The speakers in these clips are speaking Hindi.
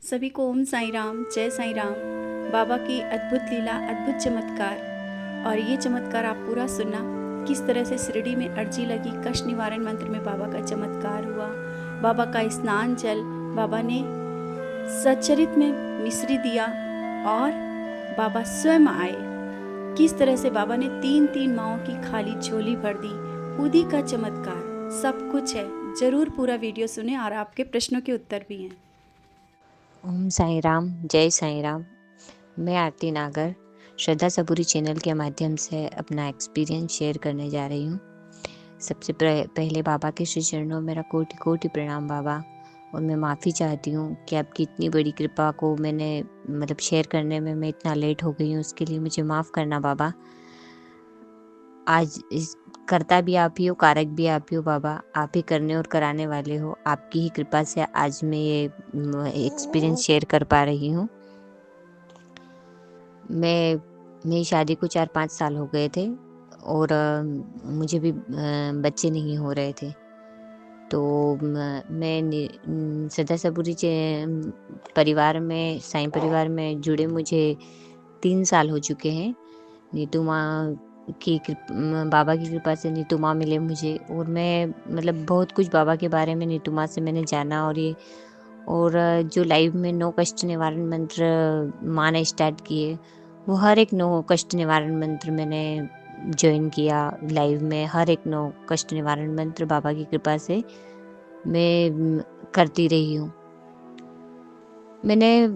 सभी को ओम साईं राम, जय साईं राम। बाबा की अद्भुत लीला, अद्भुत चमत्कार। और ये चमत्कार आप पूरा सुनना, किस तरह से शिरडी में अर्जी लगी, कष्ट निवारण मंत्र में बाबा का चमत्कार हुआ। बाबा का स्नान जल बाबा ने सच्चरित में मिश्री दिया और बाबा स्वयं आए। किस तरह से बाबा ने 3-3 माओं की खाली झोली भर दी, उदी का चमत्कार सब कुछ है। जरूर पूरा वीडियो सुने और आपके प्रश्नों के उत्तर भी हैं। ओम साईं राम, जय साईं राम। मैं आरती नागर श्रद्धा सबूरी चैनल के माध्यम से अपना एक्सपीरियंस शेयर करने जा रही हूँ। सबसे पहले बाबा के श्री चरणों में मेरा कोटि कोटि प्रणाम बाबा। और मैं माफ़ी चाहती हूँ कि आपकी इतनी बड़ी कृपा को मैंने शेयर करने में मैं इतना लेट हो गई हूँ, उसके लिए मुझे माफ़ करना बाबा। आज इस करता भी आप ही हो, कारक भी आप ही हो बाबा। आप ही करने और कराने वाले हो। आपकी ही कृपा से आज मैं ये एक्सपीरियंस शेयर कर पा रही हूँ। मेरी शादी को 4-5 साल हो गए थे और मुझे भी बच्चे नहीं हो रहे थे। तो मैं सदा सबूरी परिवार में, साईं परिवार में जुड़े मुझे 3 साल हो चुके हैं। नीतू माँ बाबा की कृपा से नीतू माँ मिले मुझे, और मैं बहुत कुछ बाबा के बारे में नीतू माँ से मैंने जाना। और जो लाइव में 9 कष्ट निवारण मंत्र माँ ने स्टार्ट किए, वो हर एक 9 कष्ट निवारण मंत्र मैंने ज्वाइन किया। लाइव में हर एक 9 कष्ट निवारण मंत्र बाबा की कृपा से मैं करती रही हूँ। मेरे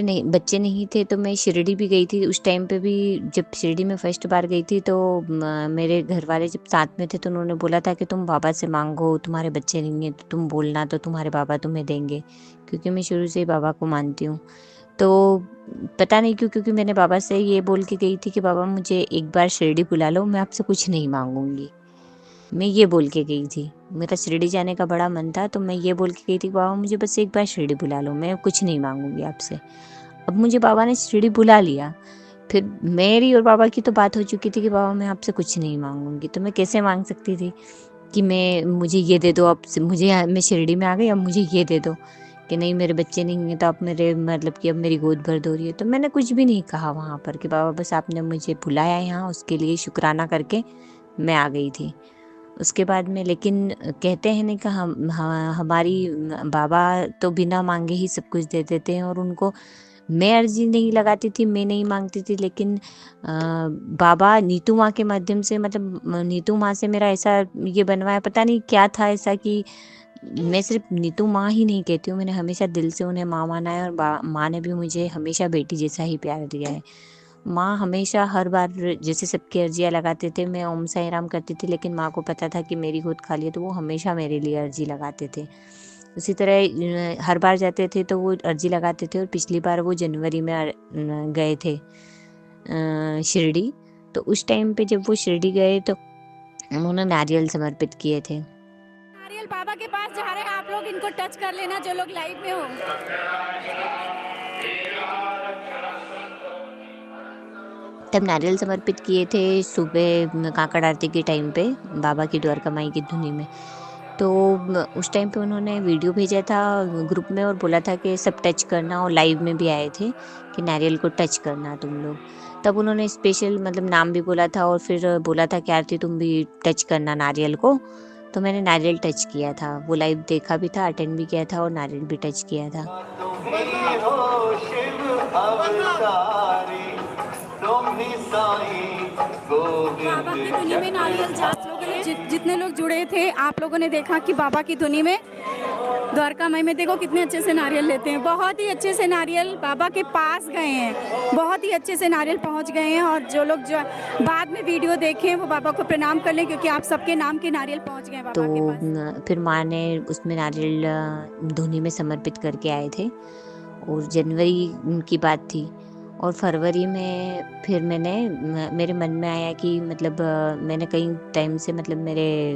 नहीं बच्चे नहीं थे तो मैं शिरडी भी गई थी। उस टाइम पे भी जब शिरडी में फर्स्ट बार गई थी तो मेरे घर वाले जब साथ में थे तो उन्होंने बोला था कि तुम बाबा से मांगो, तुम्हारे बच्चे नहीं हैं तो तुम बोलना, तो तुम्हारे बाबा तुम्हें देंगे। क्योंकि मैं शुरू से ही बाबा को मानती हूँ। तो पता नहीं क्यों, क्योंकि मैंने बाबा से ये बोल के गई थी कि बाबा मुझे एक बार शिरडी बुला लो, मैं आपसे कुछ नहीं मांगूंगी। मैं ये बोल के गई थी। मेरा शिरडी जाने का बड़ा मन था, तो मैं ये बोल के गई थी बाबा मुझे बस एक बार शिरडी बुला लो, मैं कुछ नहीं मांगूंगी आपसे। अब मुझे बाबा ने शिरडी बुला लिया। फिर मेरी और बाबा की तो बात हो चुकी थी कि बाबा मैं आपसे कुछ नहीं मांगूंगी। तो मैं कैसे मांग सकती थी कि मुझे ये दे दो, अब मैं शिरडी में आ गई, अब मुझे ये दे दो। कि नहीं मेरे बच्चे नहीं हैं तो आप कि अब मेरी गोद भर दो रही है। तो मैंने कुछ भी नहीं कहा वहाँ पर कि बाबा बस आपने मुझे बुलाया यहाँ, उसके लिए शुक्राना करके मैं आ गई थी। उसके बाद में लेकिन कहते हैं नहीं कि हमारी बाबा तो बिना मांगे ही सब कुछ दे देते हैं। और उनको मैं अर्जी नहीं लगाती थी, मैं नहीं मांगती थी, लेकिन बाबा नीतू माँ के माध्यम से नीतू माँ से मेरा ऐसा ये बनवाया, पता नहीं क्या था ऐसा कि मैं सिर्फ नीतू माँ ही नहीं कहती हूँ, मैंने हमेशा दिल से उन्हें माँ माना है। और माँ ने भी मुझे हमेशा बेटी जैसा ही प्यार दिया है। माँ हमेशा हर बार जैसे सबकी अर्जियाँ लगाते थे, मैं ओम साईं राम करती थी, लेकिन माँ को पता था कि मेरी गोद खाली है तो वो हमेशा मेरे लिए अर्जी लगाते थे। उसी तरह हर बार जाते थे तो वो अर्जी लगाते थे। और पिछली बार वो जनवरी में गए थे शिरडी। तो उस टाइम पे जब वो शिरडी गए तो उन्होंने नारियल समर्पित किए थे। नारियल बाबा के पास जा रहे हैं, आप लोग इनको टच कर लेना जो लोग लाइव में हो। तब नारियल समर्पित किए थे सुबह काकड़ आरती के टाइम पे, बाबा की द्वारका माई की धुनी में। तो उस टाइम पे उन्होंने वीडियो भेजा था ग्रुप में और बोला था कि सब टच करना, और लाइव में भी आए थे कि नारियल को टच करना तुम लोग। तब उन्होंने स्पेशल नाम भी बोला था और फिर बोला था कि आरती तुम भी टच करना नारियल को। तो मैंने नारियल टच किया था, वो लाइव देखा भी था, अटेंड भी किया था और नारियल भी टच किया था। बाबा की धुनी में नारियल आप लोगों ने जितने लोग जुड़े थे, आप लोगों ने देखा कि बाबा की धुनी में द्वारका माई में देखो कितने अच्छे से नारियल लेते हैं। बहुत ही अच्छे से नारियल बाबा के पास गए हैं, बहुत ही अच्छे से नारियल पहुंच गए हैं। और जो लोग जो बाद में वीडियो देखें वो बाबा को प्रणाम कर लें, क्योंकि आप सबके नाम के नारियल पहुंच गए बाबा के पास। फिर माँ ने उसमें नारियल धुनी में समर्पित करके आए थे। और जनवरी की बात थी। और फरवरी में फिर मेरे मन में आया कि मैंने कई टाइम से मेरे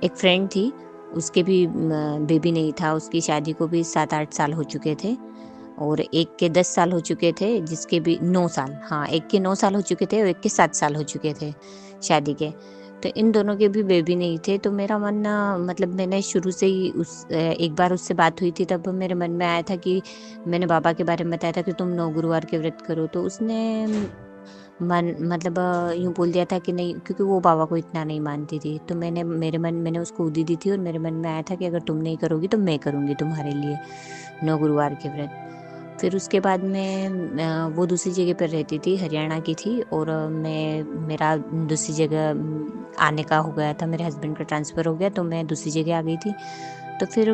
एक फ्रेंड थी, उसके भी बेबी नहीं था, उसकी शादी को भी 7-8 साल हो चुके थे। और एक के 10 साल हो चुके थे, जिसके भी 9 साल, हाँ एक के 9 साल हो चुके थे और एक के 7 साल हो चुके थे शादी के। तो इन दोनों के भी बेबी नहीं थे, तो मेरा मन ना मतलब मैंने शुरू से ही एक बार उससे बात हुई थी, तब मेरे मन में आया था कि मैंने बाबा के बारे में बताया था कि तुम 9 गुरुवार के व्रत करो, तो उसने मन मतलब यूँ बोल दिया था कि नहीं, क्योंकि वो बाबा को इतना नहीं मानती थी। तो मैंने उसको उदी दी थी और मेरे मन में आया था कि अगर तुम नहीं करोगी तो मैं करूँगी तुम्हारे लिए 9 गुरुवार के व्रत। फिर उसके बाद में वो दूसरी जगह पर रहती थी, हरियाणा की थी, और मेरा दूसरी जगह आने का हो गया था, मेरे हस्बैंड का ट्रांसफ़र हो गया, तो मैं दूसरी जगह आ गई थी। तो फिर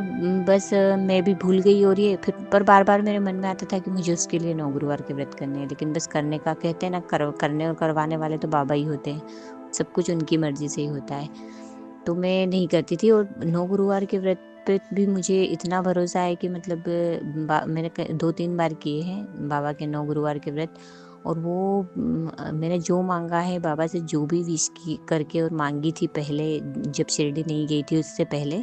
बस मैं भी भूल गई, और ये फिर पर बार-बार मेरे मन में आता था कि मुझे उसके लिए 9 गुरुवार के व्रत करने हैं, लेकिन बस करने का कहते हैं ना, करने और करवाने वाले तो बाबा ही होते हैं, सब कुछ उनकी मर्ज़ी से ही होता है। तो मैं नहीं करती थी, और 9 गुरुवार के व्रत पे भी मुझे इतना भरोसा है कि मतलब मैंने 2-3 बार किए हैं बाबा के 9 गुरुवार के व्रत, और वो मैंने जो मांगा है बाबा से, जो भी विश की करके और मांगी थी पहले, जब शिरडी नहीं गई थी उससे पहले,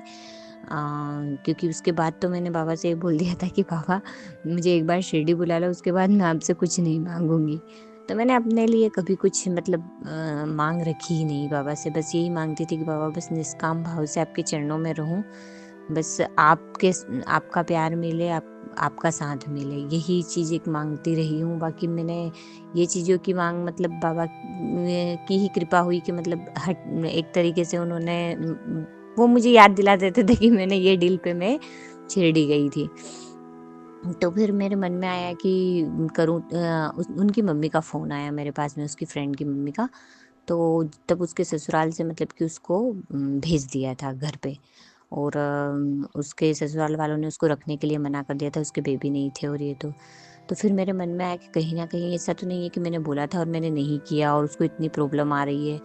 क्योंकि उसके बाद तो मैंने बाबा से ये बोल दिया था कि बाबा मुझे एक बार शिरडी बुला लो, उसके बाद मैं आपसे कुछ नहीं मांगूंगी। तो मैंने अपने लिए कभी कुछ मतलब मांग रखी ही नहीं बाबा से, बस यही मांगती थी कि बाबा बस निष्काम भाव से आपके चरणों में रहूं, बस आपका प्यार मिले, आपका साथ मिले, यही चीज़ एक मांगती रही हूँ। बाकी मैंने ये चीज़ों की मांग मतलब बाबा की ही कृपा हुई कि मतलब हट एक तरीके से उन्होंने वो मुझे याद दिला देते थे कि मैंने ये डील पे मैं शिरडी गई थी। तो फिर मेरे मन में आया कि करूँ, उनकी मम्मी का फ़ोन आया मेरे पास में, उसकी फ्रेंड की मम्मी का। तो तब उसके ससुराल से मतलब कि उसको भेज दिया था घर पे, और उसके ससुराल वालों ने उसको रखने के लिए मना कर दिया था, उसके बेबी नहीं थे और ये तो फिर मेरे मन में आया कि कहीं न कहीं ऐसा तो नहीं है कि मैंने बोला था और मैंने नहीं किया और उसको इतनी प्रॉब्लम आ रही है।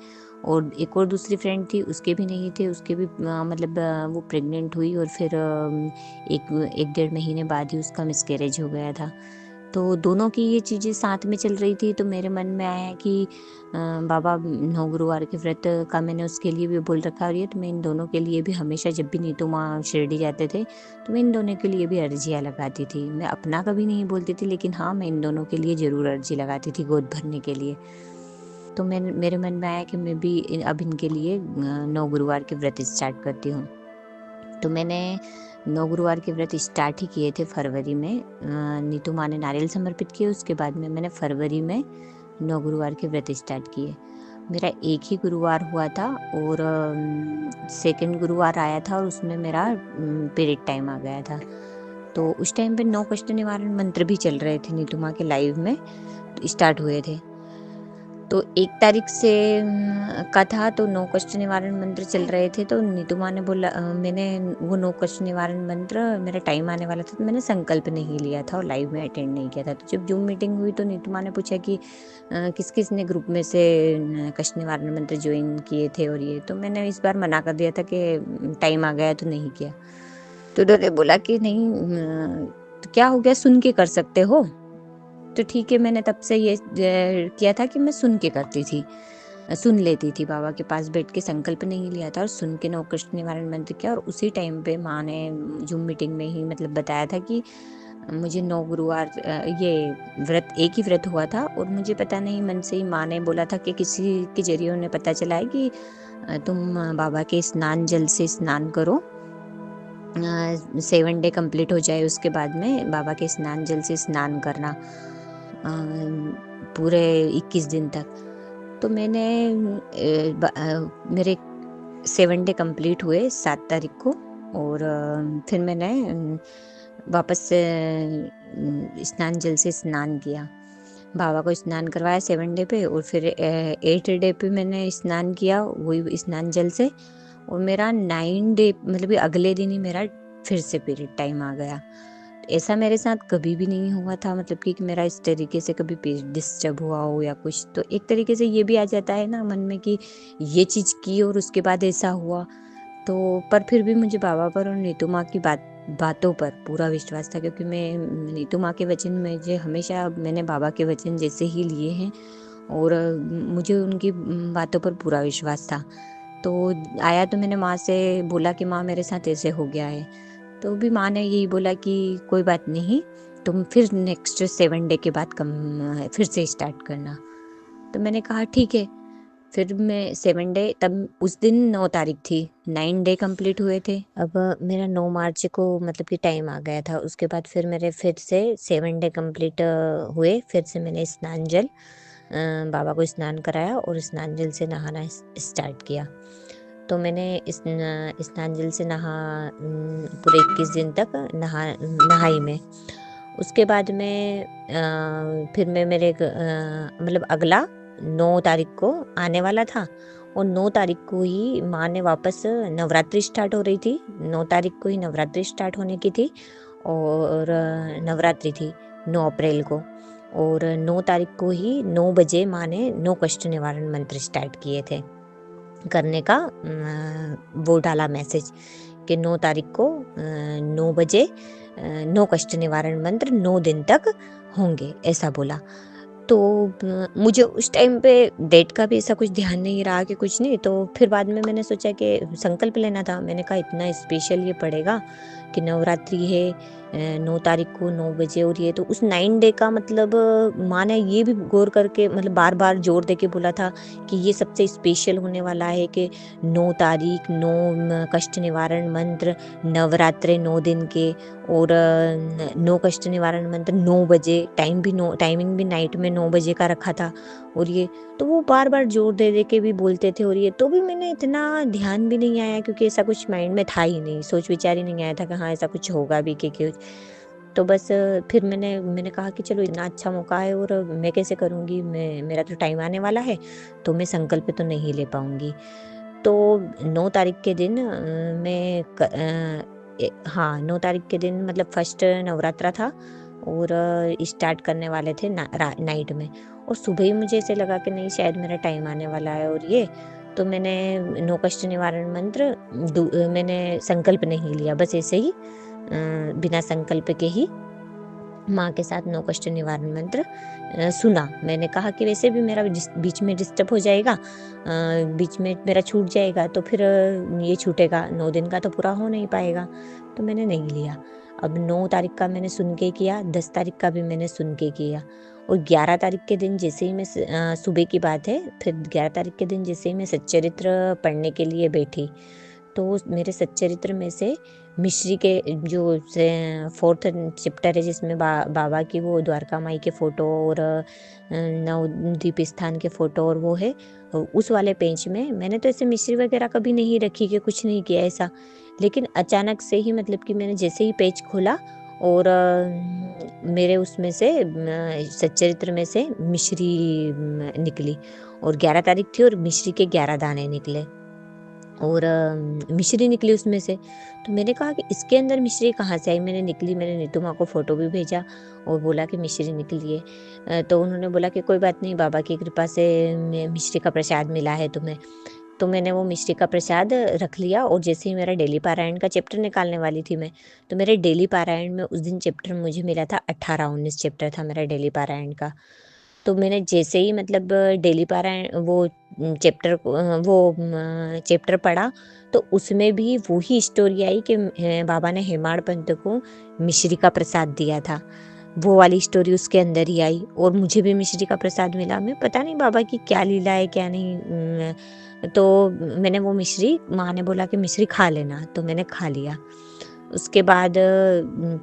और एक और दूसरी फ्रेंड थी, उसके भी नहीं थे, उसके भी मतलब वो प्रेग्नेंट हुई, और फिर 1 डेढ़ महीने बाद ही उसका मिसकैरेज हो गया था। तो दोनों की ये चीज़ें साथ में चल रही थी, तो मेरे मन में आया कि बाबा 9 गुरुवार के व्रत का मैंने उसके लिए भी बोल रखा, और ये तो मैं इन दोनों के लिए भी हमेशा, जब भी नीतू माँ शिरडी जाते थे तो मैं इन दोनों के लिए भी अर्जियाँ लगाती थी। मैं अपना कभी नहीं बोलती थी, लेकिन हाँ, मैं इन दोनों के लिए ज़रूर अर्जी लगाती थी गोद भरने के लिए। तो मेरे मन में आया कि मैं भी अब इनके लिए 9 गुरुवार के व्रत स्टार्ट करती हूँ। तो मैंने 9 गुरुवार के व्रत स्टार्ट ही किए थे फरवरी में। नीतू माँ ने नारियल समर्पित किए, उसके बाद में मैंने फरवरी में 9 गुरुवार के व्रत स्टार्ट किए। मेरा एक ही गुरुवार हुआ था, और सेकंड गुरुवार आया था, और उसमें मेरा पीरियड टाइम आ गया था। तो उस टाइम पे 9 कष्ट निवारण मंत्र भी चल रहे थे, नीतू माँ के लाइव में स्टार्ट हुए थे। तो 1 तारीख से का था, तो 9 कष्ट निवारण मंत्र चल रहे थे, तो नीतू माँ ने बोला, मैंने वो 9 कष्ट निवारण मंत्र, मेरा टाइम आने वाला था, तो मैंने संकल्प नहीं लिया था और लाइव में अटेंड नहीं किया था। तो जब जूम मीटिंग हुई तो नीतू माँ ने पूछा कि किस किस ने ग्रुप में से कष्ट निवारण मंत्र ज्वाइन किए थे, और ये तो मैंने इस बार मना कर दिया था कि टाइम आ गया तो नहीं किया। तो उन्होंने बोला कि नहीं, तो क्या हो गया, सुन के कर सकते हो। तो ठीक है, मैंने तब से ये किया था कि मैं सुन के करती थी, सुन लेती थी, बाबा के पास बैठ के संकल्प नहीं लिया था और सुन के 9 कष्ट निवारण मंत्र किया। और उसी टाइम पे माँ ने जूम मीटिंग में ही मतलब बताया था कि मुझे 9 गुरुवार ये व्रत, एक ही व्रत हुआ था, और मुझे पता नहीं, मन से ही माँ ने बोला था कि किसी के जरिए उन्हें पता चला है कि तुम बाबा के स्नान जल से स्नान करो, 7 डे कंप्लीट हो जाए उसके बाद में बाबा के स्नान जल से स्नान करना पूरे 21 दिन तक। तो मैंने मेरे 7 डे कंप्लीट हुए 7 तारीख को, और फिर मैंने वापस से स्नान जल से स्नान किया, बाबा को स्नान करवाया 7 डे पे, और फिर 8 डे पे मैंने स्नान किया वही स्नान जल से, और मेरा 9 डे मतलब कि अगले दिन ही मेरा फिर से पीरियड टाइम आ गया। ऐसा मेरे साथ कभी भी नहीं हुआ था, मतलब कि मेरा इस तरीके से कभी पीरियड डिस्टर्ब हुआ हो या कुछ। तो एक तरीके से ये भी आ जाता है ना मन में कि ये चीज़ की और उसके बाद ऐसा हुआ। तो पर फिर भी मुझे बाबा पर और नीतू माँ की बातों पर पूरा विश्वास था, क्योंकि मैं नीतू माँ के वचन में जो हमेशा मैंने बाबा के वचन जैसे ही लिए हैं, और मुझे उनकी बातों पर पूरा विश्वास था। तो आया तो मैंने माँ से बोला कि माँ मेरे साथ ऐसे हो गया है, तो भी माँ ने यही बोला कि कोई बात नहीं, तुम फिर नेक्स्ट 7 डे के बाद कम फिर से स्टार्ट करना। तो मैंने कहा ठीक है। फिर मैं 7 डे, तब उस दिन 9 तारीख थी, 9 डे कंप्लीट हुए थे। अब मेरा 9 मार्च को मतलब कि टाइम आ गया था। उसके बाद फिर मेरे फिर से 7 डे कंप्लीट हुए। फिर से मैंने स्नान जल बाबा को स्नान कराया और स्नान जल से नहाना स्टार्ट किया। तो मैंने स्नान जल से पूरे 21 दिन तक नहाई मैं। उसके बाद में फिर मैं मतलब अगला 9 तारीख को आने वाला था, और 9 तारीख को ही माँ ने वापस नवरात्रि स्टार्ट हो रही थी। 9 तारीख को ही नवरात्रि स्टार्ट होने की थी, और नवरात्रि थी 9 अप्रैल को। और 9 तारीख को ही 9 बजे माँ ने 9 कष्ट निवारण मंत्र स्टार्ट किए थे करने का। वो डाला मैसेज कि 9 तारीख को 9 बजे 9 कष्ट निवारण मंत्र 9 दिन तक होंगे, ऐसा बोला। तो मुझे उस टाइम पे डेट का भी ऐसा कुछ ध्यान नहीं रहा कि कुछ नहीं। तो फिर बाद में मैंने सोचा कि संकल्प लेना था। मैंने कहा इतना स्पेशल ये पड़ेगा कि नवरात्रि है 9 तारीख को 9 बजे, और ये तो उस 9 डे का मतलब माँ ने ये भी गौर करके मतलब बार बार जोर दे के बोला था कि ये सबसे स्पेशल होने वाला है कि 9 तारीख 9 कष्ट निवारण मंत्र नवरात्रे 9 दिन के, और 9 कष्ट निवारण मंत्र 9 बजे, टाइमिंग भी नाइट में 9 बजे का रखा था। और ये तो वो बार बार जोर दे दे के भी बोलते थे, और ये तो भी मैंने इतना ध्यान भी नहीं आया क्योंकि ऐसा कुछ माइंड में था ही नहीं, सोच विचार ही नहीं आया था कि हाँ ऐसा कुछ होगा भी कि तो बस फिर मैंने कहा कि चलो इतना अच्छा मौका है और मैं कैसे करूँगी, मेरा तो टाइम आने वाला है, तो मैं संकल्प तो नहीं ले पाऊँगी। तो 9 तारीख के दिन हाँ 9 तारीख के दिन मतलब फर्स्ट नवरात्रा था, और स्टार्ट करने वाले थे नाइट में, और सुबह ही मुझे ऐसे लगा कि नहीं शायद मेरा टाइम आने वाला है। और ये तो मैंने 9 कष्ट निवारण मंत्र मैंने संकल्प नहीं लिया, बस ऐसे ही बिना संकल्प के ही माँ के साथ 9 कष्ट निवारण मंत्र सुना। मैंने कहा कि वैसे भी मेरा बीच में डिस्टर्ब हो जाएगा, बीच में मेरा छूट जाएगा, तो फिर ये छूटेगा, 9 दिन का तो पूरा हो नहीं पाएगा, तो मैंने नहीं लिया। अब 9 तारीख का मैंने सुन के किया, 10 तारीख का भी मैंने सुन के किया, और 11 तारीख के दिन जैसे ही मैं सुबह की बात है, फिर 11 तारीख के दिन जैसे ही मैं सच्चरित्र पढ़ने के लिए बैठी, तो मेरे सच्चरित्र में से मिश्री के जो 4th चैप्टर है जिसमें बाबा की वो द्वारका माई के फ़ोटो और नवद्वीप स्थान के फ़ोटो और वो है, उस वाले पेज में मैंने तो ऐसे मिश्री वगैरह कभी नहीं रखी कि कुछ नहीं किया ऐसा, लेकिन अचानक से ही मतलब कि मैंने जैसे ही पेज खोला और मेरे उसमें से सच्चरित्र में से मिश्री निकली, और 11 तारीख थी और मिश्री के 11 दाने निकले, और मिश्री निकली उसमें से। तो मैंने कहा कि इसके अंदर मिश्री कहाँ से आई, मैंने नीतू माँ को फ़ोटो भी भेजा और बोला कि मिश्री निकली है। तो उन्होंने बोला कि कोई बात नहीं, बाबा की कृपा से मिश्री का प्रसाद मिला है तुम्हें। तो मैंने वो मिश्री का प्रसाद रख लिया, और जैसे ही मेरा डेली पारायण का चैप्टर निकालने वाली थी मैं, तो मेरे डेली पारायण में उस दिन चैप्टर मुझे मिला था 18-19 चैप्टर था मेरा डेली पारायण का। तो मैंने जैसे ही मतलब डेली पारायण वो चैप्टर पढ़ा, तो उसमें भी वही स्टोरी आई कि बाबा ने हेमाड़ पंत को मिश्री का प्रसाद दिया था, वो वाली स्टोरी उसके अंदर ही आई, और मुझे भी मिश्री का प्रसाद मिला। मैं पता नहीं बाबा की क्या लीला है क्या नहीं। तो मैंने वो मिश्री, माँ ने बोला कि मिश्री खा लेना, तो मैंने खा लिया। उसके बाद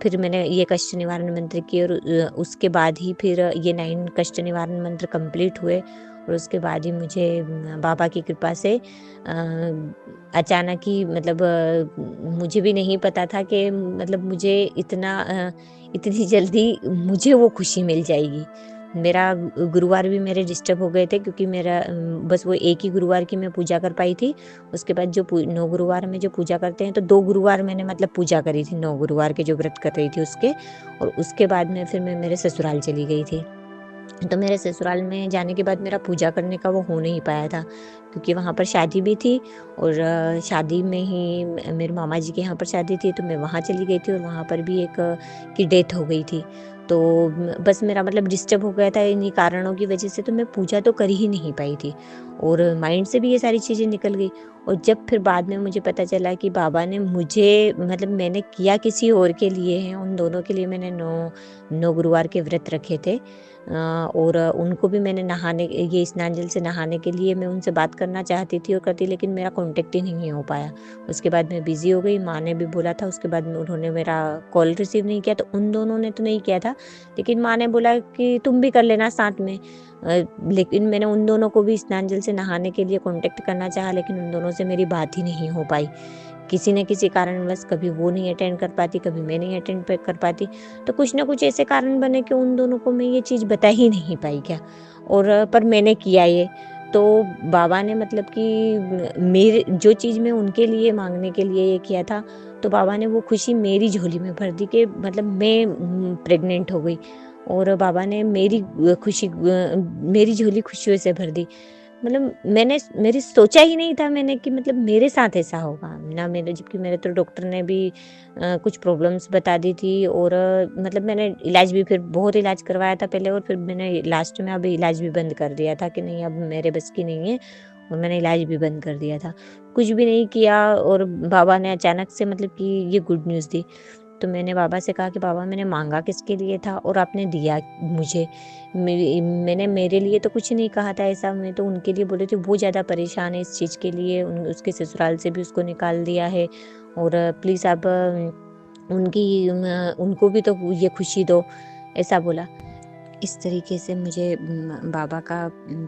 फिर मैंने ये कष्ट निवारण मंत्र किए, और उसके बाद ही फिर ये 9 कष्ट निवारण मंत्र कंप्लीट हुए, और उसके बाद ही मुझे बाबा की कृपा से अचानक ही मतलब मुझे भी नहीं पता था कि मतलब मुझे इतनी जल्दी मुझे वो खुशी मिल जाएगी। मेरा गुरुवार भी मेरे डिस्टर्ब हो गए थे क्योंकि मेरा बस वो एक ही गुरुवार की मैं पूजा कर पाई थी। उसके बाद जो 9 गुरुवार में जो पूजा करते हैं, तो 2 गुरुवार मैंने मतलब पूजा करी थी, 9 गुरुवार के जो व्रत कर रही थी उसके, और उसके बाद में फिर मैं मेरे ससुराल चली गई थी। तो मेरे ससुराल में जाने के बाद मेरा पूजा करने का वो हो नहीं पाया था क्योंकि वहाँ पर शादी भी थी, और शादी में ही मेरे मामा जी के यहाँ पर शादी थी, तो मैं वहाँ चली गई थी, और वहाँ पर भी एक की डेथ हो गई थी। तो बस मेरा मतलब डिस्टर्ब हो गया था इन्हीं कारणों की वजह से, तो मैं पूजा तो कर ही नहीं पाई थी, और माइंड से भी ये सारी चीज़ें निकल गई। और जब फिर बाद में मुझे पता चला कि बाबा ने मुझे मतलब मैंने किया किसी और के लिए है, उन दोनों के लिए मैंने 9 गुरुवार के व्रत रखे थे। और उनको भी मैंने नहाने ये स्नान जल से नहाने के लिए मैं उनसे बात करना चाहती थी और करती, लेकिन मेरा कॉन्टेक्ट ही नहीं हो पाया। उसके बाद मैं बिज़ी हो गई, माँ ने भी बोला था, उसके बाद में उन्होंने मेरा कॉल रिसीव नहीं किया, तो उन दोनों ने तो नहीं किया था, लेकिन माँ ने बोला कि तुम भी कर लेना साथ में। लेकिन मैंने उन दोनों को भी स्नान जल से नहाने के लिए कॉन्टेक्ट करना चाहा, लेकिन उन दोनों से मेरी बात ही नहीं हो पाई। किसी न किसी कारणवश कभी वो नहीं अटेंड कर पाती, कभी मैं नहीं अटेंड कर पाती। तो कुछ ना कुछ ऐसे कारण बने कि उन दोनों को मैं ये चीज़ बता ही नहीं पाई क्या, और पर मैंने किया ये। तो बाबा ने मतलब कि मेरे जो चीज़ मैं उनके लिए माँगने के लिए ये किया था, तो बाबा ने वो खुशी मेरी झोली में भर दी कि मतलब मैं प्रेग्नेंट हो गई, और बाबा ने मेरी खुशी मेरी झोली खुशियों से भर दी। मतलब मेरी सोचा ही नहीं था मैंने कि मतलब मेरे साथ ऐसा होगा ना, मेरे जबकि मेरे तो डॉक्टर ने भी कुछ प्रॉब्लम्स बता दी थी, और मतलब मैंने इलाज भी फिर बहुत इलाज करवाया था पहले, और फिर मैंने लास्ट में अभी इलाज भी बंद कर दिया था कि नहीं अब मेरे बस की नहीं है, और मैंने इलाज भी बंद कर दिया था, कुछ भी नहीं किया। और बाबा ने अचानक से मतलब कि ये गुड न्यूज़ दी। तो मैंने बाबा से कहा कि बाबा मैंने मांगा किसके लिए था और आपने दिया मुझे। मैंने मेरे लिए तो कुछ नहीं कहा था ऐसा, मैं तो उनके लिए बोली थी, वो ज़्यादा परेशान है इस चीज़ के लिए, उसके ससुराल से भी उसको निकाल दिया है, और प्लीज़ आप उनको भी तो ये खुशी दो, ऐसा बोला। इस तरीके से मुझे बाबा का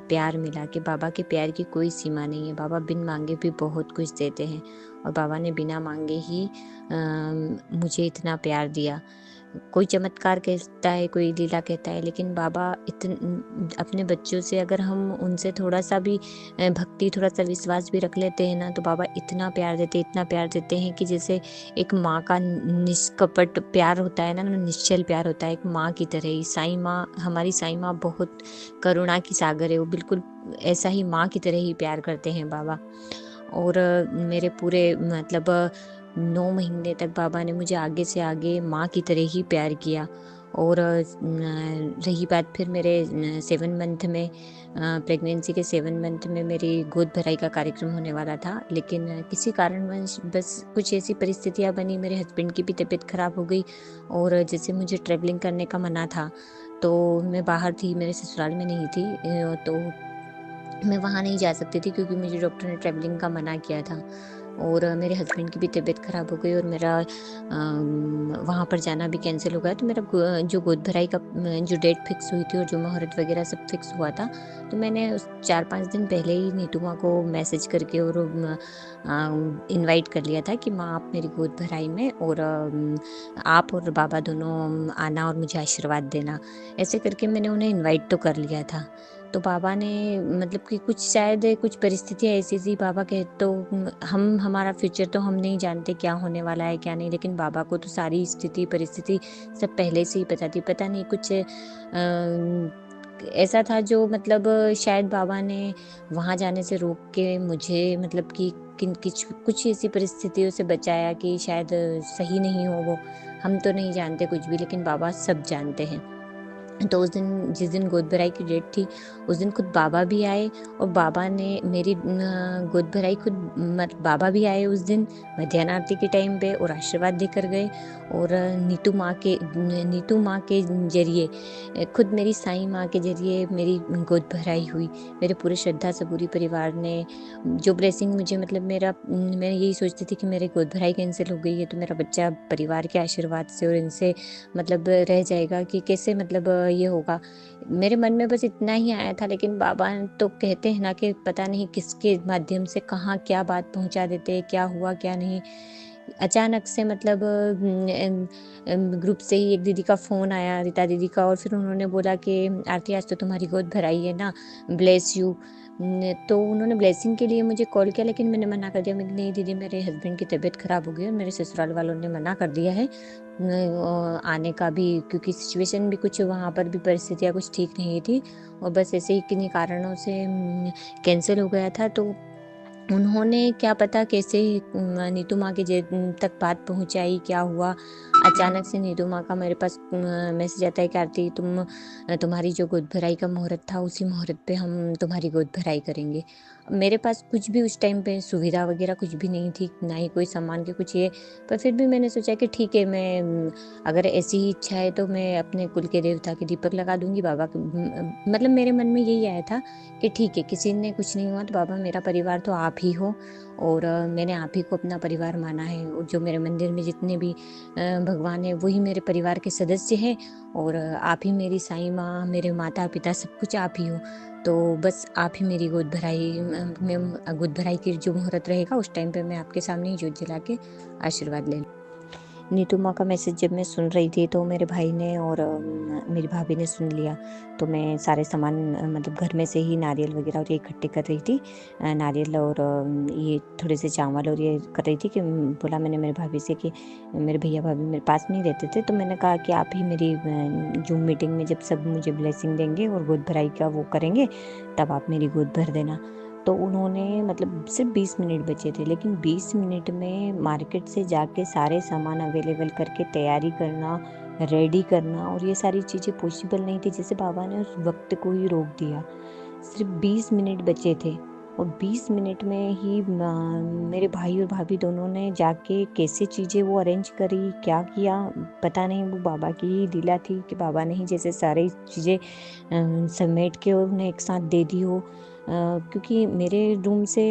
प्यार मिला कि बाबा के प्यार की कोई सीमा नहीं है। बाबा बिन मांगे भी बहुत कुछ देते हैं, और बाबा ने बिना मांगे ही मुझे इतना प्यार दिया। कोई चमत्कार कहता है, कोई लीला कहता है, लेकिन बाबा अपने बच्चों से अगर हम उनसे थोड़ा सा भी भक्ति, थोड़ा सा विश्वास भी रख लेते हैं ना, तो बाबा इतना प्यार देते, इतना प्यार देते हैं कि जैसे एक माँ का निष्कपट प्यार होता है ना, निश्चल प्यार होता है, एक माँ की तरह ही। साईं माँ, हमारी साईं माँ बहुत करुणा की सागर है, वो बिल्कुल ऐसा ही माँ की तरह ही प्यार करते हैं बाबा। और मेरे पूरे मतलब 9 महीने तक बाबा ने मुझे आगे से आगे माँ की तरह ही प्यार किया। और रही बात फिर मेरे 7 मंथ में, प्रेगनेंसी के 7 मंथ में मेरी गोद भराई का कार्यक्रम होने वाला था, लेकिन किसी कारणवश बस कुछ ऐसी परिस्थितियाँ बनी, मेरे हस्बैंड की भी तबीयत ख़राब हो गई, और जैसे मुझे ट्रैवलिंग करने का मना था, तो मैं बाहर थी, मेरे ससुराल में नहीं थी, तो मैं वहाँ नहीं जा सकती थी क्योंकि मुझे डॉक्टर ने ट्रैवलिंग का मना किया था, और मेरे हस्बैंड की भी तबीयत ख़राब हो गई, और मेरा वहाँ पर जाना भी कैंसिल हो गया। तो मेरा जो गोद भराई का जो डेट फिक्स हुई थी और जो मुहूर्त वगैरह सब फिक्स हुआ था, तो मैंने उस 4-5 दिन पहले ही नीतू माँ को मैसेज करके और इनवाइट कर लिया था कि माँ आप मेरी गोद भराई में, और आप और बाबा दोनों आना और मुझे आशीर्वाद देना। ऐसे करके मैंने उन्हें इनवाइट तो कर लिया था। तो बाबा ने मतलब कि कुछ शायद कुछ परिस्थितियाँ ऐसी थी, बाबा के तो हम हमारा फ्यूचर तो हम नहीं जानते क्या होने वाला है क्या नहीं, लेकिन बाबा को तो सारी स्थिति परिस्थिति सब पहले से ही पता थी। पता नहीं कुछ ऐसा था जो मतलब शायद बाबा ने वहाँ जाने से रोक के मुझे मतलब कि कुछ ऐसी परिस्थितियों से बचाया कि शायद सही नहीं हो वो। हम तो नहीं जानते कुछ भी, लेकिन बाबा सब जानते हैं। तो उस दिन जिस दिन गोद भराई की डेट थी, उस दिन खुद बाबा भी आए, और बाबा ने मेरी गोद भराई खुद बाबा भी आए उस दिन मध्याह्न आरती के टाइम पे, और आशीर्वाद देकर गए। और नीतू माँ के जरिए, खुद मेरी साईं माँ के जरिए मेरी गोद भराई हुई। मेरे पूरे श्रद्धा सबूरी परिवार ने जो ब्लेसिंग मुझे मतलब मैं यही सोचती थी कि मेरी गोद भराई कैंसिल हो गई है, तो मेरा बच्चा परिवार के आशीर्वाद से और इनसे मतलब रह जाएगा कि कैसे मतलब ये होगा। मेरे मन में बस इतना ही आया था, लेकिन बाबा तो कहते हैं ना कि पता नहीं किसके माध्यम से कहाँ क्या बात पहुँचा देते हैं, क्या हुआ क्या नहीं। अचानक से मतलब ग्रुप से ही एक दीदी का फ़ोन आया, रीता दीदी का, और फिर उन्होंने बोला कि आरती आज तो तुम्हारी गोद भराई है ना, ब्लेस यू। तो उन्होंने ब्लेसिंग के लिए मुझे कॉल किया, लेकिन मैंने मना कर दिया। मैं नहीं दीदी, मेरे हस्बैंड की तबीयत ख़राब हो गई और मेरे ससुराल वालों ने मना कर दिया है आने का भी, क्योंकि सिचुएशन भी कुछ वहाँ पर भी परिस्थितियाँ कुछ ठीक नहीं थी, और बस ऐसे ही किन्हीं कारणों से कैंसिल हो गया था। तो उन्होंने क्या पता कैसे नीतू माँ के तक बात पहुँचाई, क्या हुआ। अचानक से नीतू माँ का मेरे पास मैसेज आता है कि आरती तुम्हारी जो गोद भराई का मुहूर्त था उसी मुहूर्त पे हम तुम्हारी गोद भराई करेंगे। मेरे पास कुछ भी उस टाइम पे सुविधा वगैरह कुछ भी नहीं थी, ना ही कोई सामान के कुछ ये, पर फिर भी मैंने सोचा कि ठीक है, मैं अगर ऐसी ही इच्छा है तो मैं अपने कुल के देवता के दीपक लगा दूंगी बाबा के। मतलब मेरे मन में यही आया था कि ठीक है, किसी ने कुछ नहीं हुआ तो बाबा मेरा परिवार तो आप ही हो, और मैंने आप ही को अपना परिवार माना है, और जो मेरे मंदिर में जितने भी भगवान है वही मेरे परिवार के सदस्य हैं, और आप ही मेरी साईं माँ, मेरे माता पिता, सब कुछ आप ही हो। तो बस आप ही मेरी गोद भराई में गोद भराई की जो मुहूर्त रहेगा उस टाइम पे मैं आपके सामने ही जोत जला के आशीर्वाद ले लूँ। नीतू माँ का मैसेज जब मैं सुन रही थी तो मेरे भाई ने और मेरी भाभी ने सुन लिया। तो मैं सारे सामान मतलब घर में से ही नारियल वगैरह और ये इकट्ठे कर रही थी। नारियल और ये थोड़े से चावल और ये कर रही थी कि बोला मैंने मेरे भाभी से कि मेरे भैया भाभी मेरे पास नहीं रहते थे, तो मैंने कहा कि आप ही मेरी जूम मीटिंग में जब सब मुझे ब्लेसिंग देंगे और गोद भराई का वो करेंगे तब आप मेरी गोद भर देना। तो उन्होंने मतलब सिर्फ 20 मिनट बचे थे, लेकिन 20 मिनट में मार्केट से जाके सारे सामान अवेलेबल करके तैयारी करना, रेडी करना, और ये सारी चीज़ें पॉसिबल नहीं थी। जैसे बाबा ने उस वक्त को ही रोक दिया। सिर्फ 20 मिनट बचे थे और 20 मिनट में ही मेरे भाई और भाभी दोनों ने जाके कैसे चीज़ें वो अरेंज करी, क्या किया पता नहीं। वो बाबा की ही लीला थी कि बाबा ने ही जैसे सारी चीज़ें समेट के और उन्हें एक साथ दे दी हो। क्योंकि मेरे रूम से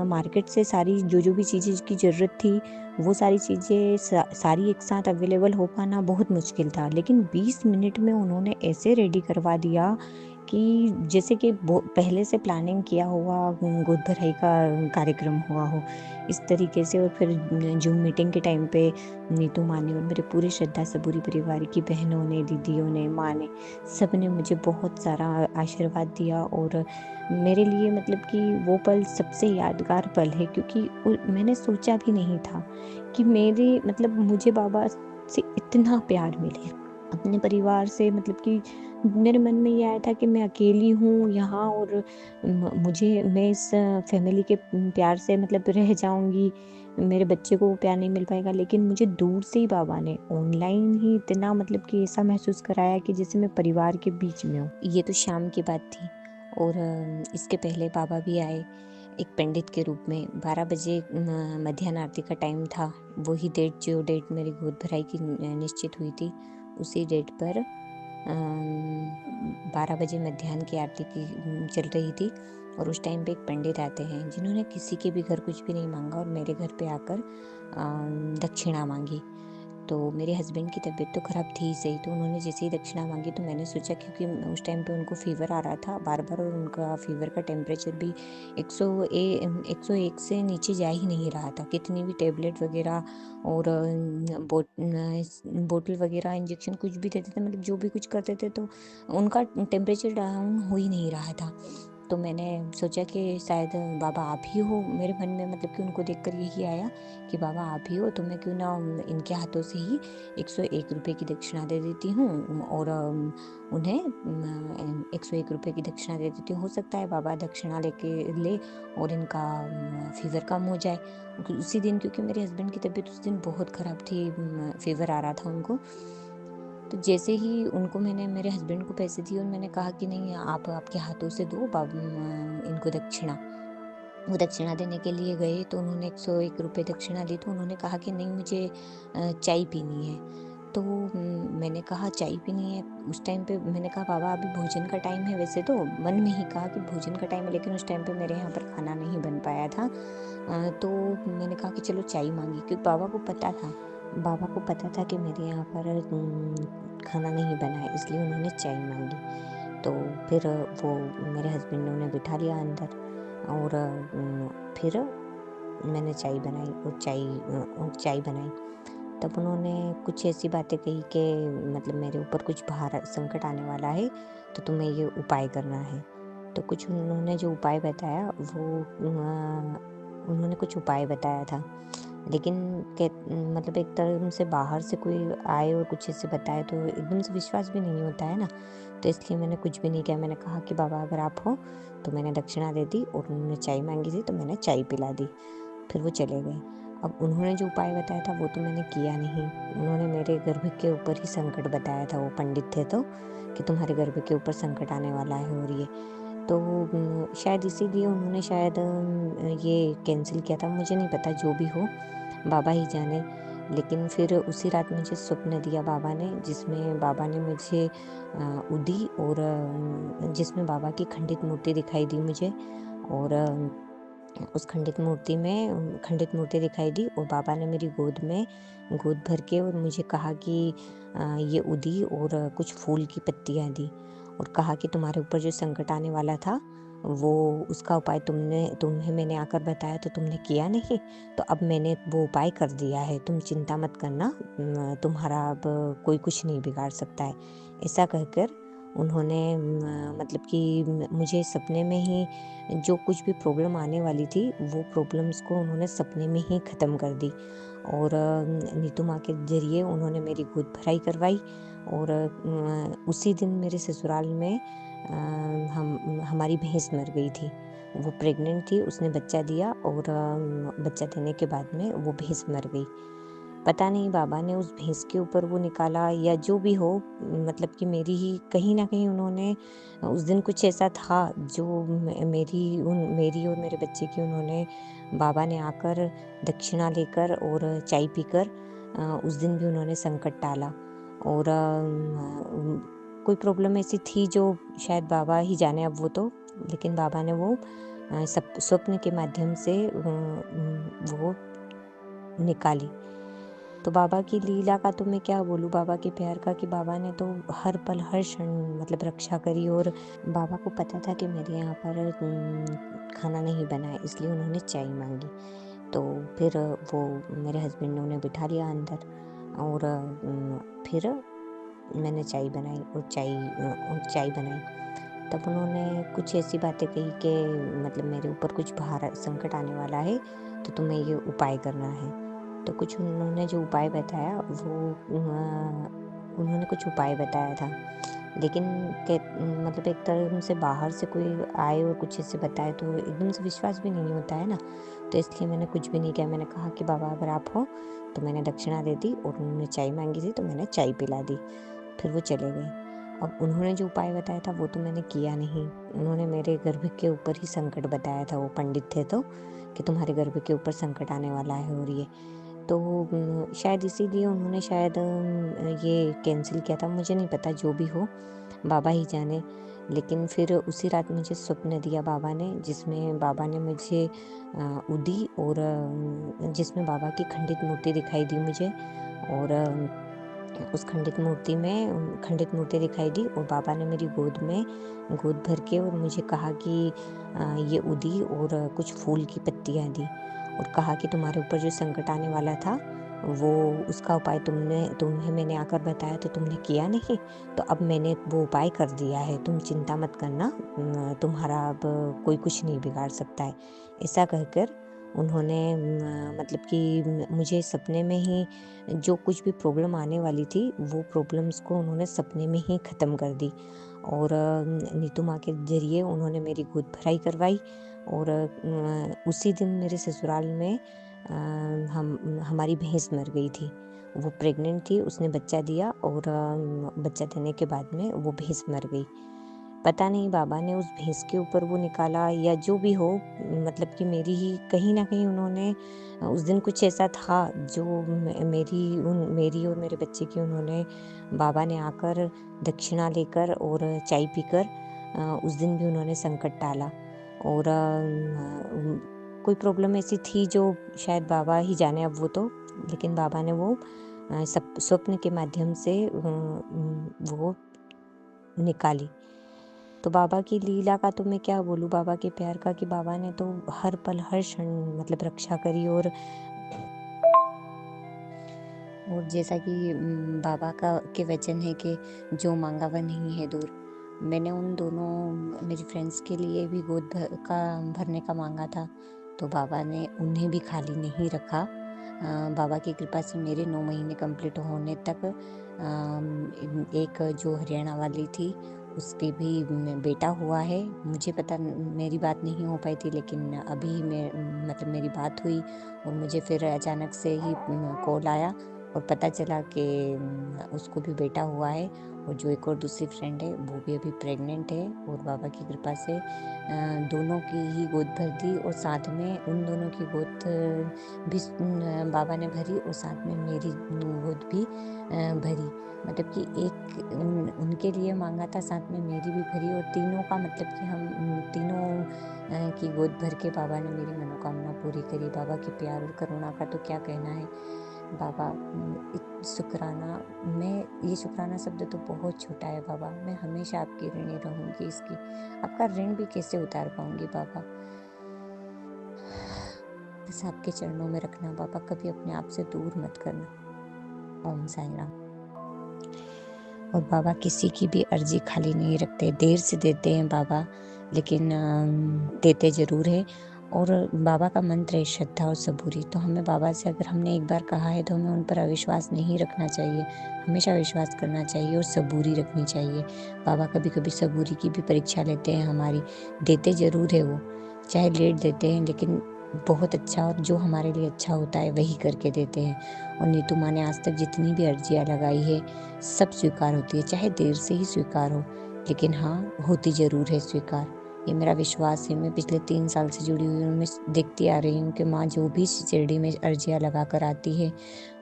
मार्केट से सारी जो भी चीज़ें की ज़रूरत थी वो सारी चीज़ें सारी एक साथ अवेलेबल हो पाना बहुत मुश्किल था, लेकिन 20 मिनट में उन्होंने ऐसे रेडी करवा दिया कि जैसे कि पहले से प्लानिंग किया हुआ गोद भराई का कार्यक्रम हुआ हो इस तरीके से। और फिर जूम मीटिंग के टाइम पे नीतू माँ ने और मेरे पूरे श्रद्धा सबूरी परिवार की बहनों ने, दीदियों ने, माँ ने, सब ने मुझे बहुत सारा आशीर्वाद दिया। और मेरे लिए मतलब कि वो पल सबसे यादगार पल है, क्योंकि मैंने सोचा भी नहीं था कि मेरे मतलब मुझे बाबा से इतना प्यार मिले अपने परिवार से। मतलब कि मेरे मन में ये आया था कि मैं अकेली हूँ यहाँ, और मैं इस फैमिली के प्यार से मतलब रह जाऊँगी, मेरे बच्चे को प्यार नहीं मिल पाएगा। लेकिन मुझे दूर से ही बाबा ने ऑनलाइन ही इतना मतलब कि ऐसा महसूस कराया कि जैसे मैं परिवार के बीच में हूँ। ये तो शाम की बात थी, और इसके पहले बाबा भी आए एक पंडित के रूप में। 12 बजे मध्याह्न आरती का टाइम था। वही डेट जो डेट मेरी गोद भराई की निश्चित हुई थी, उसी डेट पर 12 बजे मध्याह्न की आरती की चल रही थी। और उस टाइम पे एक पंडित आते हैं जिन्होंने किसी के भी घर कुछ भी नहीं मांगा और मेरे घर पे आकर दक्षिणा मांगी। तो मेरे हस्बैंड की तबीयत तो ख़राब थी ही सही, तो उन्होंने जैसे ही दक्षिणा मांगी तो मैंने सोचा, क्योंकि उस टाइम पे उनको फ़ीवर आ रहा था बार बार, और उनका फ़ीवर का टेम्परेचर भी 101 से नीचे जा ही नहीं रहा था। कितनी भी टेबलेट वगैरह और बोतल वगैरह इंजेक्शन कुछ भी देते थे, मतलब जो भी कुछ करते थे, तो उनका टेम्परेचर डाउन हो ही नहीं रहा था। तो मैंने सोचा कि शायद बाबा आप ही हो। मेरे मन में मतलब कि उनको देखकर यही आया कि बाबा आप ही हो, तो मैं क्यों ना इनके हाथों से ही 101 रुपये की दक्षिणा दे देती हूँ, और उन्हें 101 रुपये की दक्षिणा दे देती हूँ। हो सकता है बाबा दक्षिणा ले और इनका फ़ीवर कम हो जाए। उसी दिन, क्योंकि मेरे हस्बैंड की तबीयत उस दिन बहुत ख़राब थी, फ़ीवर आ रहा था उनको। तो जैसे ही उनको मैंने मेरे हस्बैंड को पैसे दिए और मैंने कहा कि नहीं, आप आपके हाथों से दो इनको दक्षिणा। वो दक्षिणा देने के लिए गए तो उन्होंने 101 रुपये दक्षिणा दी, तो उन्होंने कहा कि नहीं, मुझे चाय पीनी है। तो मैंने कहा चाय पीनी है। उस टाइम पे मैंने कहा बाबा अभी भोजन का टाइम है, वैसे तो मन में ही कहा कि भोजन का टाइम है, लेकिन उस टाइम पे मेरे यहाँ पर खाना नहीं बन पाया था। तो मैंने कहा कि चलो चाय मांगी, क्योंकि बाबा को पता था कि मेरे यहाँ पर खाना नहीं बना है, इसलिए उन्होंने चाय मांगी। तो फिर वो मेरे हस्बैंड ने उन्हें बिठा लिया अंदर, और फिर मैंने चाय बनाई और चाय बनाई। तब उन्होंने कुछ ऐसी बातें कही कि मतलब मेरे ऊपर कुछ भार संकट आने वाला है, तो तुम्हें ये उपाय करना है। तो कुछ उन्होंने जो उपाय बताया वो उन्होंने कुछ उपाय बताया था, लेकिन मतलब एक तरह से बाहर से कोई आए और कुछ ऐसे बताए तो एकदम से विश्वास भी नहीं होता है ना। तो इसलिए मैंने कुछ भी नहीं किया। मैंने कहा कि बाबा अगर आप हो, तो मैंने दक्षिणा दे दी, और उन्होंने चाय मांगी थी तो मैंने चाय पिला दी। फिर वो चले गए। अब उन्होंने जो उपाय बताया था वो तो मैंने किया नहीं। उन्होंने मेरे गर्भ के ऊपर ही संकट बताया था, वो पंडित थे तो, कि तुम्हारे गर्भ के ऊपर संकट आने वाला है और ये। तो शायद इसीलिए उन्होंने शायद ये कैंसल किया था, मुझे नहीं पता, जो भी हो बाबा ही जाने। लेकिन फिर उसी रात मुझे स्वप्न दिया बाबा ने, जिसमें बाबा ने मुझे उदी और जिसमें बाबा की खंडित मूर्ति दिखाई दी मुझे। और उस खंडित मूर्ति दिखाई दी और बाबा ने मेरी गोद भर के और मुझे कहा कि ये उदी और कुछ फूल की पत्तियाँ दी और कहा कि तुम्हारे ऊपर जो संकट आने वाला था वो उसका उपाय तुम्हें मैंने आकर बताया तो तुमने किया नहीं, तो अब मैंने वो उपाय कर दिया है, तुम चिंता मत करना, तुम्हारा अब कोई कुछ नहीं बिगाड़ सकता है। ऐसा कहकर उन्होंने मतलब कि मुझे सपने में ही जो कुछ भी प्रॉब्लम आने वाली थी वो प्रॉब्लम्स को उन्होंने सपने में ही ख़त्म कर दी। और नीतू माँ के ज़रिए उन्होंने मेरी गोद भराई करवाई। और उसी दिन मेरे ससुराल में हमारी भैंस मर गई थी। वो प्रेग्नेंट थी, उसने बच्चा दिया और बच्चा देने के बाद में वो भैंस मर गई। पता नहीं बाबा ने उस भैंस के ऊपर वो निकाला या जो भी हो, मतलब कि मेरी ही कहीं न कहीं उन्होंने उस दिन कुछ ऐसा था जो मेरी और मेरे बच्चे की उन्होंने बाबा ने आकर दक्षिणा लेकर और चाय पीकर उस दिन भी उन्होंने संकट टाला। और कोई प्रॉब्लम ऐसी थी जो शायद बाबा ही जाने अब वो तो, लेकिन बाबा ने वो स्वप्न के माध्यम से वो निकाली। तो बाबा की लीला का तो मैं क्या बोलूँ, बाबा के प्यार का, कि बाबा ने तो हर पल हर क्षण मतलब रक्षा करी। और बाबा को पता था कि मेरे यहाँ पर खाना नहीं बना है, इसलिए उन्होंने चाय मांगी। तो फिर वो मेरे हस्बैंड ने उन्हें बिठा लिया अंदर और फिर मैंने चाय बनाई और चाय बनाई। तब उन्होंने कुछ ऐसी बातें कही कि मतलब मेरे ऊपर कुछ भार संकट आने वाला है, तो तुम्हें ये उपाय करना है। तो कुछ उन्होंने जो उपाय बताया वो उन्होंने कुछ उपाय बताया था, लेकिन मतलब एक तरह से बाहर से कोई आए और कुछ ऐसे बताए तो एकदम से विश्वास भी नहीं होता है ना। तो इसलिए मैंने कुछ भी नहीं किया। मैंने कहा कि बाबा अगर आप हो, तो मैंने दक्षिणा दे दी और उन्होंने चाय मांगी थी तो मैंने चाय पिला दी। फिर वो चले गए। अब उन्होंने जो उपाय बताया था वो तो मैंने किया नहीं। उन्होंने मेरे गर्भ के ऊपर ही संकट बताया था, वो पंडित थे तो, कि तुम्हारे गर्भ के ऊपर संकट आने वाला है और ये। तो शायद इसीलिए उन्होंने शायद ये कैंसल किया था, मुझे नहीं पता, जो भी हो बाबा ही जाने। लेकिन फिर उसी रात मुझे स्वप्न दिया बाबा ने, जिसमें बाबा ने मुझे उदी और जिसमें बाबा की खंडित मूर्ति दिखाई दी मुझे। और उस खंडित मूर्ति दिखाई दी और बाबा ने मेरी गोद भर के और मुझे कहा कि ये उदी और कुछ फूल की पत्तियाँ दी और कहा कि तुम्हारे ऊपर जो संकट आने वाला था वो उसका उपाय तुम्हें मैंने आकर बताया तो तुमने किया नहीं, तो अब मैंने वो उपाय कर दिया है, तुम चिंता मत करना, तुम्हारा अब कोई कुछ नहीं बिगाड़ सकता है। ऐसा कहकर उन्होंने मतलब कि मुझे सपने में ही जो कुछ भी प्रॉब्लम आने वाली थी वो प्रॉब्लम्स को उन्होंने सपने में ही ख़त्म कर दी। और नीतू माँ के ज़रिए उन्होंने मेरी गोद भराई करवाई। और उसी दिन मेरे ससुराल में हमारी भैंस मर गई थी। वो प्रेग्नेंट थी, उसने बच्चा दिया और बच्चा देने के बाद में वो भैंस मर गई। पता नहीं बाबा ने उस भैंस के ऊपर वो निकाला या जो भी हो, मतलब कि मेरी ही कहीं न कहीं उन्होंने उस दिन कुछ ऐसा था जो मेरी और मेरे बच्चे की उन्होंने बाबा ने आकर दक्षिणा लेकर और चाय पीकर उस दिन भी उन्होंने संकट टाला। और कोई प्रॉब्लम ऐसी थी जो शायद बाबा ही जाने अब वो तो, लेकिन बाबा ने वो स्वप्न के माध्यम से वो निकाली। तो बाबा की लीला का तो मैं क्या बोलूँ, बाबा के प्यार का, कि बाबा ने तो हर पल हर क्षण मतलब रक्षा करी। और जैसा कि बाबा का के वचन है कि जो मांगा वह नहीं है दूर। मैंने उन दोनों मेरी फ्रेंड्स के लिए भी भरने का मांगा था, तो बाबा ने उन्हें भी खाली नहीं रखा। बाबा की कृपा से मेरे 9 महीने कंप्लीट होने तक एक जो हरियाणा वाली थी उसकी भी बेटा हुआ है। मुझे पता मेरी बात नहीं हो पाई थी, लेकिन अभी मतलब मेरी बात हुई और मुझे फिर अचानक से ही कॉल आया और पता चला कि उसको भी बेटा हुआ है। और जो एक और दूसरी फ्रेंड है वो भी अभी प्रेग्नेंट है, और बाबा की कृपा से दोनों की ही गोद भर दी, और साथ में उन दोनों की गोद भी बाबा ने भरी, और साथ में मेरी गोद भी भरी। मतलब कि एक उनके लिए मांगा था, साथ में मेरी भी भरी, और तीनों का मतलब कि हम तीनों की गोद भर के बाबा ने मेरी मनोकामना पूरी करी। बाबा के प्यार और करुणा का तो क्या कहना है। बाबा शुक्राना, मैं ये शुक्राना शब्द तो बहुत छोटा है बाबा, मैं हमेशा आपकी ऋणी रहूंगी। इसकी आपका ऋण भी कैसे उतार पाऊंगी बाबा। बस आपके चरणों में रखना बाबा, कभी अपने आप से दूर मत करना। ओम साईं राम। और बाबा किसी की भी अर्जी खाली नहीं रखते, देर से देते हैं बाबा, लेकिन देते ज़रूर है। और बाबा का मंत्र है श्रद्धा और सबूरी। तो हमें बाबा से अगर हमने एक बार कहा है तो हमें उन पर अविश्वास नहीं रखना चाहिए, हमेशा विश्वास करना चाहिए और सबूरी रखनी चाहिए। बाबा कभी कभी सबूरी की भी परीक्षा लेते हैं हमारी, देते ज़रूर है वो, चाहे लेट देते हैं, लेकिन बहुत अच्छा, और जो हमारे लिए अच्छा होता है वही करके देते हैं। और नीतू माँ ने आज तक जितनी भी अर्जियाँ लगाई है सब स्वीकार होती है, चाहे देर से ही स्वीकार हो, लेकिन हाँ होती ज़रूर है स्वीकार। ये मेरा विश्वास है। मैं पिछले 3 साल से जुड़ी हुई हूँ, मैं देखती आ रही हूँ कि माँ जो भी शिरडी में अर्जियाँ लगा कर आती है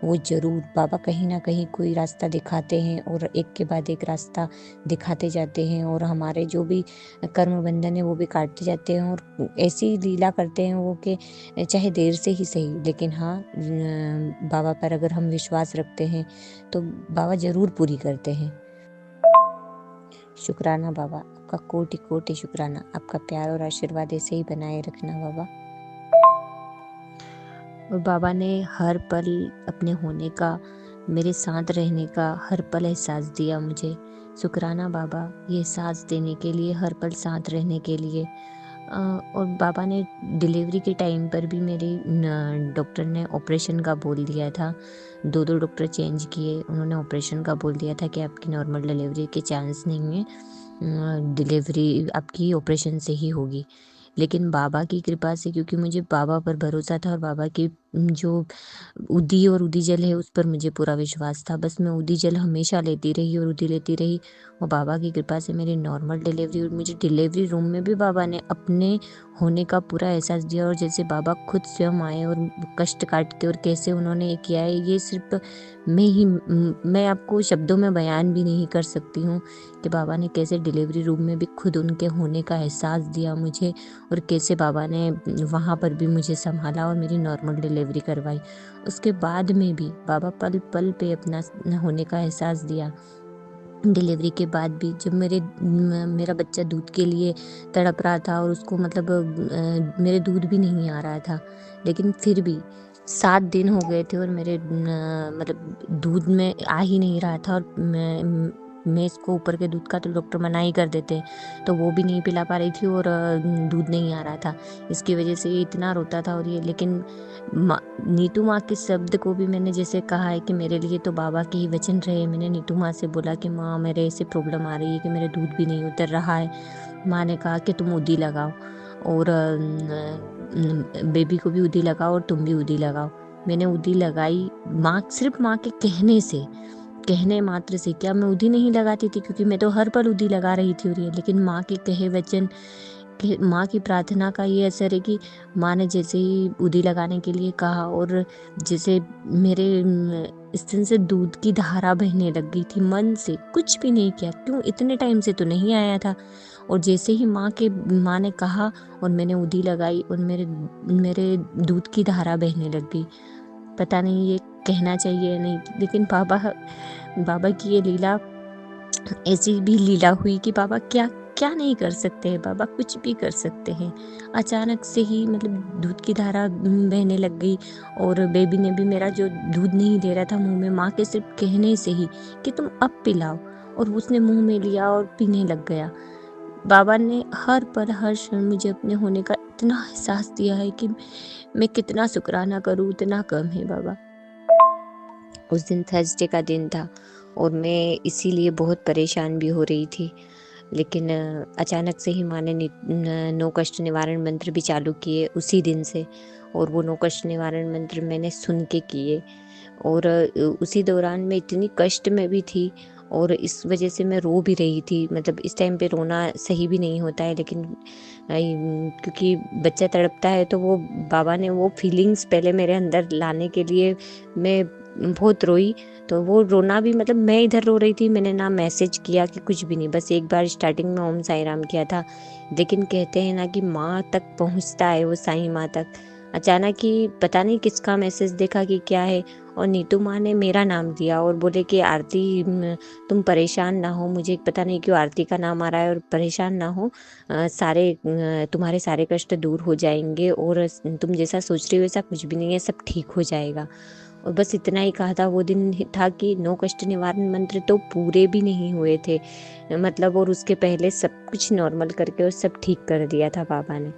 वो ज़रूर बाबा कहीं ना कहीं कोई रास्ता दिखाते हैं, और एक के बाद एक रास्ता दिखाते जाते हैं, और हमारे जो भी कर्म बंधन है वो भी काटते जाते हैं, और ऐसी लीला करते हैं वो कि चाहे देर से ही सही, लेकिन हाँ बाबा पर अगर हम विश्वास रखते हैं तो बाबा ज़रूर पूरी करते हैं। शुक्राना बाबा, आपका कोटि कोटि शुक्राना। आपका प्यार और आशीर्वाद ऐसे ही बनाए रखना बाबा। और बाबा ने हर पल अपने होने का, मेरे साथ रहने का हर पल एहसास दिया मुझे। शुक्राना बाबा, ये एहसास देने के लिए, हर पल साथ रहने के लिए। और बाबा ने डिलीवरी के टाइम पर भी मेरी डॉक्टर ने ऑपरेशन का बोल दिया था। 2 डॉक्टर चेंज किए, उन्होंने ऑपरेशन का बोल दिया था कि आपकी नॉर्मल डिलीवरी के चांस नहीं है, डिलीवरी आपकी ऑपरेशन से ही होगी। लेकिन बाबा की कृपा से, क्योंकि मुझे बाबा पर भरोसा था और बाबा की जो उदी और उदी जल है उस पर मुझे पूरा विश्वास था, बस मैं उदी जल हमेशा लेती रही और उदी लेती रही, और बाबा की कृपा से मेरी नॉर्मल डिलीवरी, और मुझे डिलीवरी रूम में भी बाबा ने अपने होने का पूरा एहसास दिया। और जैसे बाबा खुद स्वयं आए और कष्ट काट के, और कैसे उन्होंने ये किया है, ये सिर्फ मैं आपको शब्दों में बयान भी नहीं कर सकती हूँ कि बाबा ने कैसे डिलीवरी रूम में भी खुद उनके होने का एहसास दिया मुझे, और कैसे बाबा ने वहाँ पर भी मुझे संभाला और मेरी नॉर्मल डिलीवरी करवाई। उसके बाद में भी बाबा पल पल पे अपना होने का एहसास दिया। डिलीवरी के बाद भी जब मेरा बच्चा दूध के लिए तड़प रहा था, और उसको मतलब मेरे दूध भी नहीं आ रहा था, लेकिन फिर भी 7 दिन हो गए थे और मेरे मतलब दूध में आ ही नहीं रहा था, और मैं इसको ऊपर के दूध का तो डॉक्टर मना ही कर देते हैं, तो वो भी नहीं पिला पा रही थी, और दूध नहीं आ रहा था। इसकी वजह से ये इतना रोता था। और ये लेकिन नीतू माँ के शब्द को भी मैंने जैसे कहा है कि मेरे लिए तो बाबा के ही वचन रहे। मैंने नीतू माँ से बोला कि माँ मेरे ऐसे प्रॉब्लम आ रही है कि मेरा दूध भी नहीं उतर रहा है। माँ ने कहा कि तुम उदी लगाओ, और बेबी को भी उदी लगाओ, और तुम भी उदी लगाओ। मैंने उदी लगाई, सिर्फ माँ के कहने मात्र से। क्या मैं उदी नहीं लगाती थी, क्योंकि मैं तो हर पल उदी लगा रही थी, लेकिन माँ के कहे वचन, माँ की प्रार्थना का ये असर है कि माँ ने जैसे ही उदी लगाने के लिए कहा, और जैसे मेरे स्तन से दूध की धारा बहने लग गई थी। मन से कुछ भी नहीं किया, क्यों इतने टाइम से तो नहीं आया था। और जैसे ही माँ ने कहा और मैंने उदी लगाई, और मेरे दूध की धारा बहने लग गई। पता नहीं ये कहना चाहिए या नहीं, लेकिन बाबा की ये लीला, ऐसी भी लीला हुई कि बाबा क्या क्या नहीं कर सकते हैं। बाबा कुछ भी कर सकते हैं। अचानक से ही मतलब दूध की धारा बहने लग गई, और बेबी ने भी, मेरा जो दूध नहीं दे रहा था मुंह में, माँ के सिर्फ कहने से ही कि तुम अब पिलाओ, और उसने मुंह में लिया और पीने लग गया। बाबा ने हर पल हर क्षण मुझे अपने होने का इतना एहसास दिया है कि मैं कितना शुक्राना करूँ उतना कम है बाबा। उस दिन थर्सडे का दिन था, और मैं इसीलिए बहुत परेशान भी हो रही थी। लेकिन अचानक से ही माँ ने नो कष्ट निवारण मंत्र भी चालू किए उसी दिन से, और वो नो कष्ट निवारण मंत्र मैंने सुन के किए। और उसी दौरान मैं इतनी कष्ट में भी थी, और इस वजह से मैं रो भी रही थी। मतलब इस टाइम पे रोना सही भी नहीं होता है, लेकिन क्योंकि बच्चा तड़पता है तो वो बाबा ने वो फीलिंग्स पहले मेरे अंदर लाने के लिए मैं बहुत रोई। तो वो रोना भी, मतलब मैं इधर रो रही थी, मैंने ना मैसेज किया कि कुछ भी नहीं, बस एक बार स्टार्टिंग में ओम साई राम किया था। लेकिन कहते हैं ना कि माँ तक पहुँचता है वो, साईं माँ तक। अचानक ही पता नहीं किसका मैसेज देखा कि क्या है, और नीतू माँ ने मेरा नाम दिया और बोले कि आरती तुम परेशान ना हो, मुझे पता नहीं क्यों आरती का नाम आ रहा है, और परेशान ना हो, तुम्हारे सारे कष्ट दूर हो जाएंगे, और तुम जैसा सोच रही हो वैसा कुछ भी नहीं है, सब ठीक हो जाएगा। और बस इतना ही कहा था। वो दिन था कि नो कष्ट निवारण मंत्र तो पूरे भी नहीं हुए थे, मतलब, और उसके पहले सब कुछ नॉर्मल करके और सब ठीक कर दिया था बाबा ने।